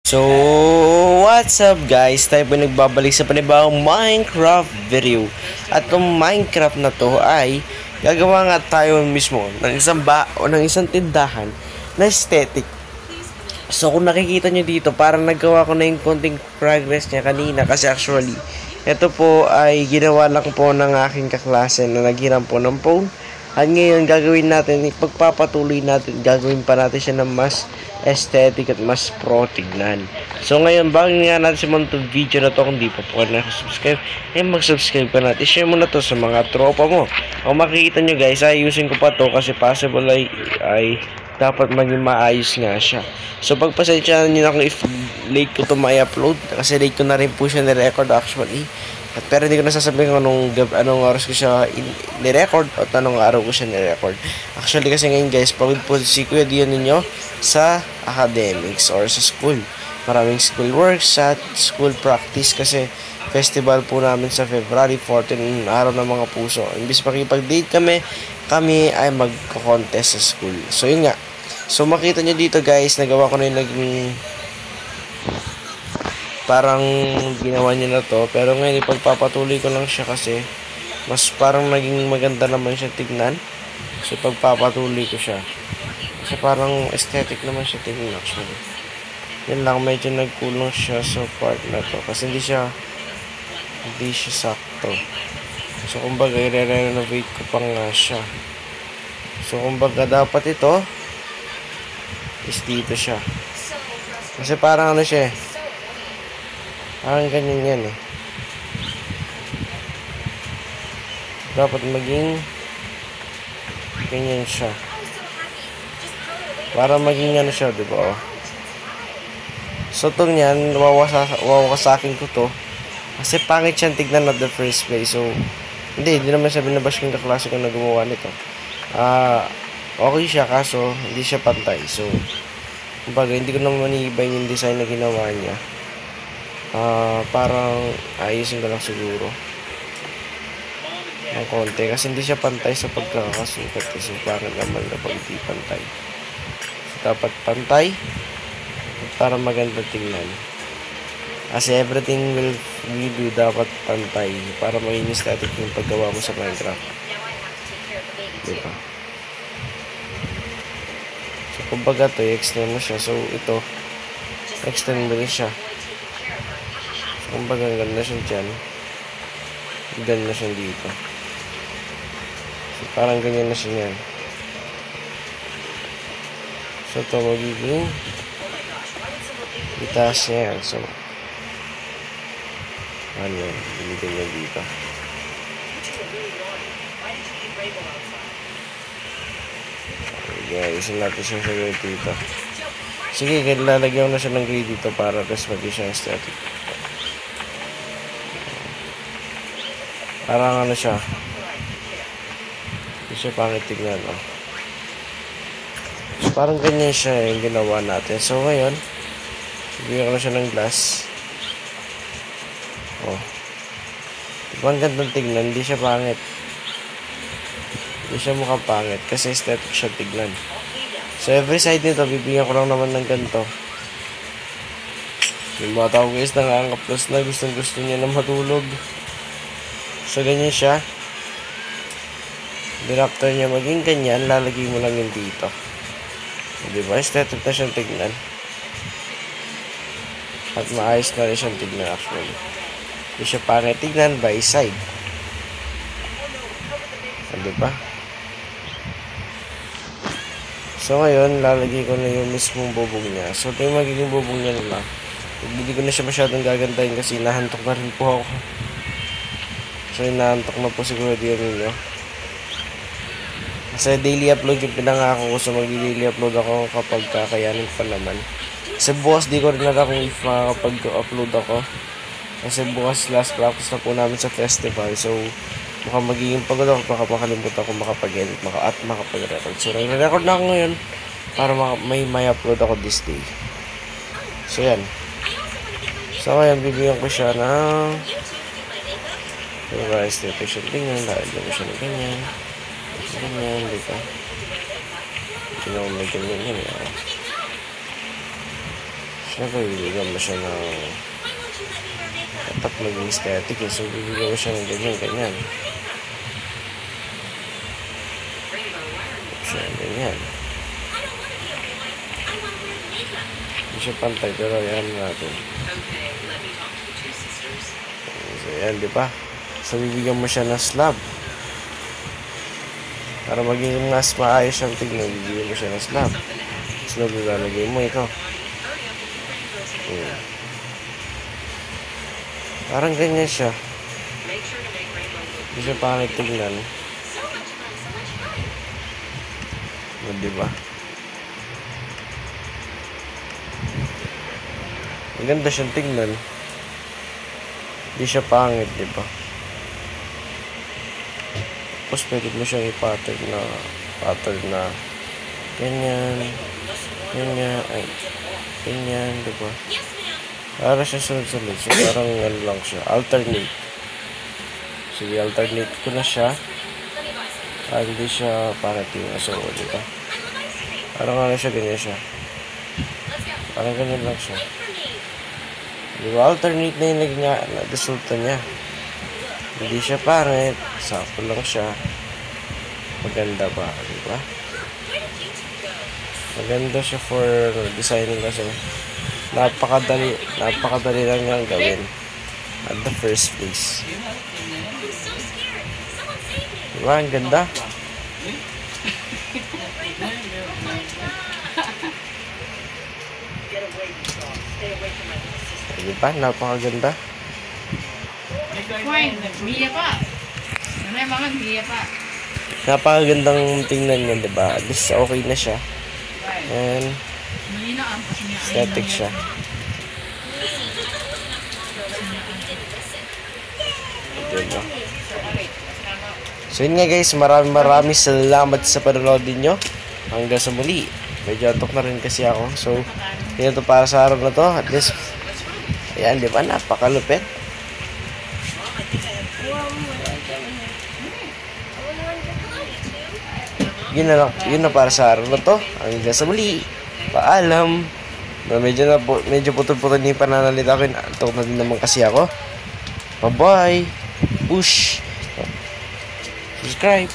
So, what's up guys? Tayo po nagbabalik sa panibagong Minecraft video. At itong Minecraft na to ay gagawa nga tayo mismo ng isang o ng isang tindahan na aesthetic. So, kung nakikita nyo dito, parang naggawa ko na yung konting progress niya kanina kasi actually, ito po ay ginawa lang po ng aking kaklase na naghiram po ng phone. At ngayon, gagawin natin, ipagpapatuloy natin, gagawin pa natin siya ng mas aesthetic at mas pro tignan. So ngayon, bago nga natin simulan itong video na to, kung di pa po kayo nakasubscribe, mag-subscribe ka natin. Share mo na to sa mga tropa mo. Kung makikita nyo guys, ayusin ko pa to kasi possible ay dapat maging maayos nga siya. So pagpasensya nyo na kung if late ko to ma-upload kasi late ko na rin po siya ni-record actually. Pero hindi ko nasasabihin kung anong oras ko siya ni-record o anong araw ko siya ni-record. Actually kasi ngayon guys, pagod po si Kuya Dion ninyo sa academics or sa school. Maraming school works at school practice kasi festival po namin sa February 14, araw ng mga puso. Imbis makipag-date kami ay magko-contest sa school. So yun nga. So makita nyo dito guys, nagawa ko na yung naging parang ginawa niya na to, pero ngayon ipagpapatuloy ko lang siya kasi mas parang naging maganda naman siya tignan. So pagpapatuloy ko siya kasi parang aesthetic naman siya tignan actually. Yan lang, medyo nagkulang siya sa part na to kasi hindi siya sakto. So kumbaga i-renovate ko pa nga siya. So kumbaga dapat ito is dito siya kasi parang ano siya parang ganyan yan dapat maging ganyan siya para maging ano siya, diba so itong yan wawasakin ko to kasi pangit siyang tignan at the first place. So hindi naman siya binabash yung kaklase ko na gumawa nito. Okay siya kaso hindi siya pantay. So kumbaga hindi ko naman iibayin yung design na ginawa niya. Parang ayusin ko lang siguro ng konti kasi hindi siya pantay sa pagkakasukat kasi parang naman kapag hindi pantay. So dapat pantay para maganda tingnan kasi everything we do dapat pantay para maging aesthetic yung paggawa mo sa Minecraft, diba? So kumbaga to i-extend mo siya. So ito extend mo rin siya. Kumbaga ganda siya dyan, ganda siya dito. So parang ganyan na siya yan. So ito magiging itaas niya yan. So ano, binigyan niya dito. Isin natin siya sa grade dito. Sige, lalagyan ko na siya ng grade dito para mas maging siya aesthetic. Parang ano siya, hindi siya pangit tignan, So, parang ganyan siya yung ginawa natin. So ngayon bigyan ko na siya ng glass. Diba ang gandang tignan, hindi siya pangit, hindi siya mukhang pangit kasi aesthetic siya tignan. So every side nito bibigyan ko lang naman ng ganito. Yung mga tao guys nakaka-plus na gusto niya na matulog. So ganyan siya. Then after niya maging ganyan, lalagay mo lang yung dito. Diba? Aesthetic na siyang tignan. At maayos na rin siyang tignan actually. Hindi siya pangit tignan by side. Diba? So ngayon, lalagay ko na yung mismong bubong niya. So ito yung magiging bubong niya naman. Hindi ko na siya masyadong gagandahin kasi nahantok na rin po ako. So inaantok na po siguro din ninyo. Kasi daily upload yung pinangako ko. So magdi-daily upload ako kapag kakayanin pa naman. Kasi bukas di ko rin alam kung if makakapag-upload ako. Kasi bukas last practice na po namin sa festival. So mukhang magiging pagod ako. Baka makalimutan ako makapag-edit at makapag-record. So nag-record na ako ngayon para may upload ako this day. So yan. So ngayon bibigyan ko siya ng guys, dito siya tingnan, lalagyan mo siya ng ganyan, dito. Ito na may ganyan yan. Siyempre, bibigyan mo siya ng dapat maging aesthetic eh. So, bibigyan mo siya ng ganyan. Siya, ganyan. Hindi siya pantay, pero yan natin. So, yan, di ba? So, bibigyan mo siya ng slab. Para maging mas maayos siyang tignan, bibigyan mo siya ng slab. Slab na lalagay mo ito. Parang ganyan siya. Hindi siya pangit tignan. Diba? Maganda siyang tignan. Hindi siya pangit, diba? Tapos pwede mo siyang i-pattern na ganyan, diba? Para siya sunod-sunod. So, parang ano lang siya. Alternate. Sige, alternate ko na siya. Hindi siya parating. So, diba? Parang ano siya, ganyan siya. Parang ganyan lang siya. Diba? Alternate na yung naging resulta niya. Hindi siya pangit. Sakto lang siya. Maganda ba? Diba? Maganda siya for designing kasi. Napakadali lang niyang gawin. At the first place. Diba? Ang ganda. Diba? Napakaganda. Napakagandang tingnan niya, diba? At least okay na siya. And aesthetic siya. Diba? So yun nga guys, maraming salamat sa panonood ninyo. Hanggang sa muli. Medyo antok na rin kasi ako. So, yun ito para sa araw na to. At least, ayan, di ba? Napakalupit. Yun na para sa araw na to. Hanggang sa muli. Paalam. Medyo putol-putol na yung pananalita ko. Antok na din naman kasi ako. Bye-bye. Push. Subscribe.